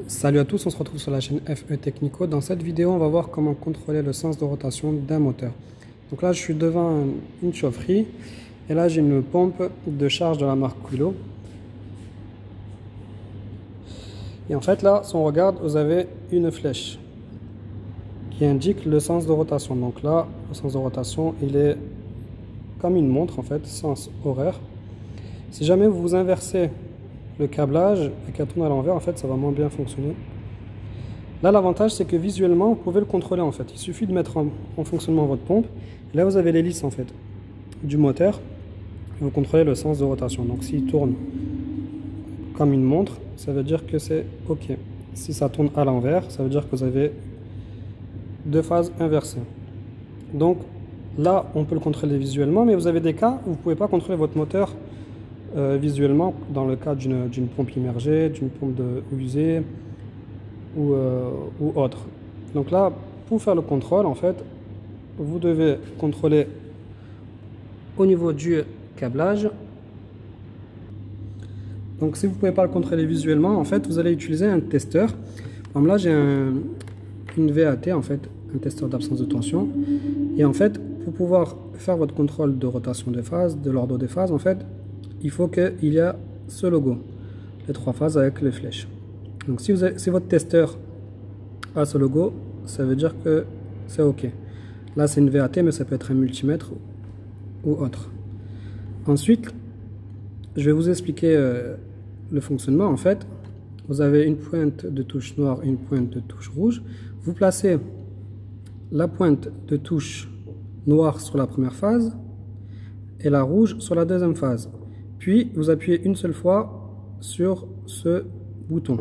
Salut à tous, on se retrouve sur la chaîne FE Technico. Dans cette vidéo, on va voir comment contrôler le sens de rotation d'un moteur. Donc là, je suis devant une chaufferie et là, j'ai une pompe de charge de la marque Quilo. Et en fait, là, si on regarde, vous avez une flèche qui indique le sens de rotation. Donc là, le sens de rotation, il est comme une montre, en fait, sens horaire. Si jamais vous inversez le câblage et qu'elle tourne à l'envers, en fait, ça va moins bien fonctionner. Là, l'avantage, c'est que visuellement, vous pouvez le contrôler, en fait. Il suffit de mettre en fonctionnement votre pompe. Et là, vous avez l'hélice, en fait, du moteur. Vous contrôlez le sens de rotation. Donc, s'il tourne comme une montre, ça veut dire que c'est OK. Si ça tourne à l'envers, ça veut dire que vous avez deux phases inversées. Donc, là, on peut le contrôler visuellement, mais vous avez des cas où vous ne pouvez pas contrôler votre moteur visuellement, dans le cas d'une pompe immergée, d'une pompe usée ou autre. Donc là, pour faire le contrôle, en fait, vous devez contrôler au niveau du câblage. Donc si vous ne pouvez pas le contrôler visuellement, en fait, vous allez utiliser un testeur. Comme là, j'ai une VAT, en fait, un testeur d'absence de tension. Et en fait, pour pouvoir faire votre contrôle de rotation des phases, de l'ordre des phases, en fait, il faut qu'il y ait ce logo, les trois phases avec les flèches. Donc si votre testeur a ce logo, ça veut dire que c'est OK. Là, c'est une VAT, mais ça peut être un multimètre ou autre. Ensuite, je vais vous expliquer le fonctionnement. En fait, vous avez une pointe de touche noire et une pointe de touche rouge. Vous placez la pointe de touche noire sur la première phase et la rouge sur la deuxième phase. Puis, vous appuyez une seule fois sur ce bouton.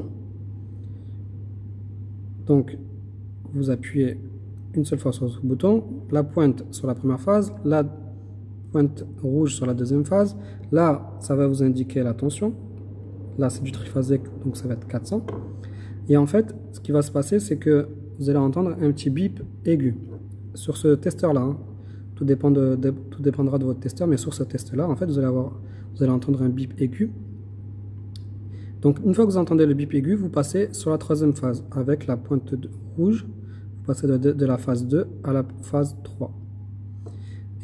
Donc, vous appuyez une seule fois sur ce bouton, la pointe sur la première phase, la pointe rouge sur la deuxième phase. Là, ça va vous indiquer la tension. Là, c'est du triphasique, donc ça va être 400. Et en fait, ce qui va se passer, c'est que vous allez entendre un petit bip aigu. Sur ce testeur-là, hein, tout dépendra de votre testeur, mais sur ce test-là, en fait, vous allez entendre un bip aigu. Donc, une fois que vous entendez le bip aigu, vous passez sur la troisième phase avec la pointe rouge. Vous passez de la phase 2 à la phase 3.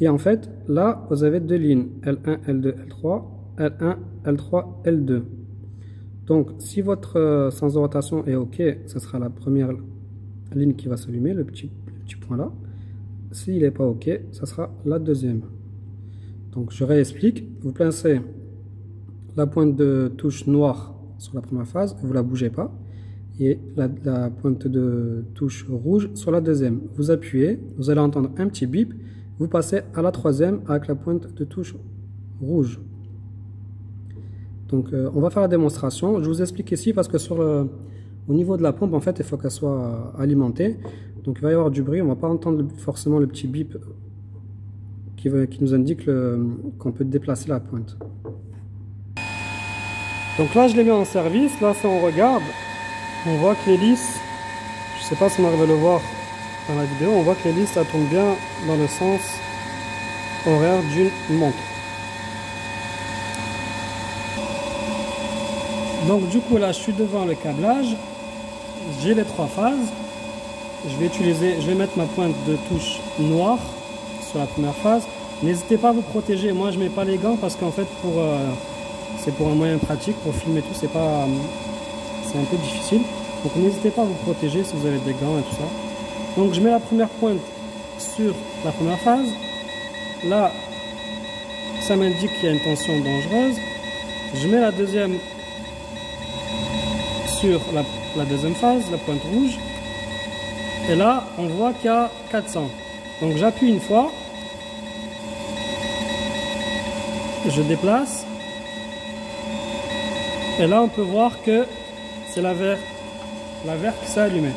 Et en fait, là, vous avez deux lignes, L1, L2, L3, L1, L3, L2. Donc, si votre sens de rotation est OK, ce sera la première ligne qui va s'allumer, le petit point là. S'il n'est pas OK, ça sera la deuxième. Donc, je réexplique. Vous placez la pointe de touche noire sur la première phase, vous ne la bougez pas. Et la pointe de touche rouge sur la deuxième. Vous appuyez, vous allez entendre un petit bip. Vous passez à la troisième avec la pointe de touche rouge. Donc, on va faire la démonstration. Je vous explique ici parce que au niveau de la pompe, en fait, il faut qu'elle soit alimentée. Donc, il va y avoir du bruit. On ne va pas entendre forcément le petit bip qui nous indique qu'on peut déplacer la pointe. Donc là, je l'ai mis en service. Là, si on regarde, on voit que l'hélice, je ne sais pas si on arrive à le voir dans la vidéo, on voit que l'hélice, ça tourne bien dans le sens horaire d'une montre. Donc du coup, là, je suis devant le câblage. J'ai les trois phases. Je vais mettre ma pointe de touche noire sur la première phase. N'hésitez pas à vous protéger. Moi, je ne mets pas les gants parce qu'en fait, c'est pour un moyen pratique. Pour filmer tout, c'est un peu difficile. Donc, n'hésitez pas à vous protéger si vous avez des gants et tout ça. Donc, je mets la première pointe sur la première phase. Là, ça m'indique qu'il y a une tension dangereuse. Je mets la deuxième sur la deuxième phase, la pointe rouge. Et là, on voit qu'il y a 400. Donc j'appuie une fois. Je déplace. Et là, on peut voir que c'est la verre qui s'est allumée.